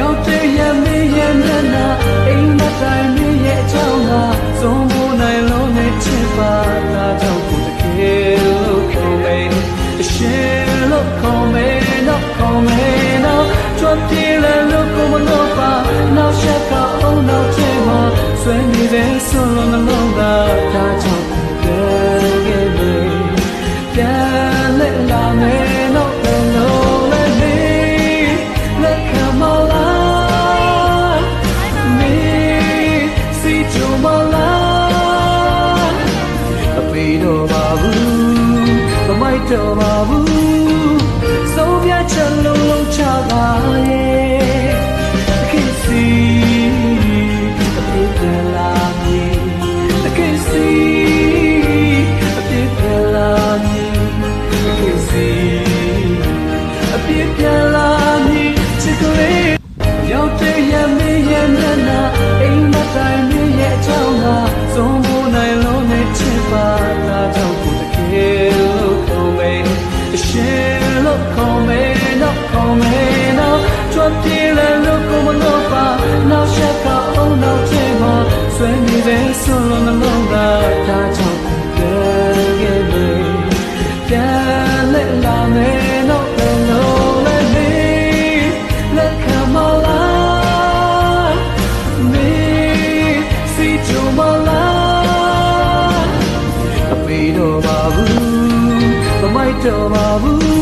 ရောက်တဲ့ရမင်းရဲ့မျက်နှာအိမ်မတိုင်းမင်းရဲ့အကြောင်းကသုံးဖို့နိုင်လုံးနဲ့ချစ်ပါတာကြောင့်ကိုတကယ်လို့ခေါ်မယ်အရှင်လို့ခေါ်မယ်တော့ခေါ်မယ်တော့ကြွပြေးလဲလို့ကိုမလို့ပါနောက်ရှက်ကအောင်နောက်ချင်မှာဆွေးနေတဲ့ဆွလုံးနှလုံးသားဒါကြောင့်ကိုတကယ်လို့ပြန်လဲလာမယ်တော့ဘယ်လိုလဲလက်ခံမလားမင်းစီချိုမလားအပေတော့ပါဘူးမမိုက်တော့ပါဘူးစိုးပြချက်လုံးလုံးချပါရဲ့ခင်စီအပြေပြန်လာမည်ခင်စီအပြေပြန်လာမည်ခင်စီအပြေပြန်လာမည်ချစ်ကလေးရောက်တဲ့ရမင်းရဲ့မျက်နှာအိမ်မတိုင်းမင်းရဲ့အကြောင်းကသုံးဖို့နိုင်လုံးနဲ့ချစ်ပါတာကြောင့်ကိုတကယ်လို့ခေါ်မယ်အရှင်လို့ခေါ်မယ်တော့ခေါ်မယ်တော့ကြွပြေးလဲလို့ကိုမလို့ပါနောက်ရှက်ကအောင်နောက်ချင်မှာဆွေးနေတဲ့ဆွလုံးနှလုံးသားဒါကြောင့်ကိုတကယ်လို့ပြန်လဲလာမယ်တော့ဘယ်လိုလဲလက်ခံမလားမင်းစီချိုမလားအပေတော့ပါဘူးမမိုက်တော့ပါဘူး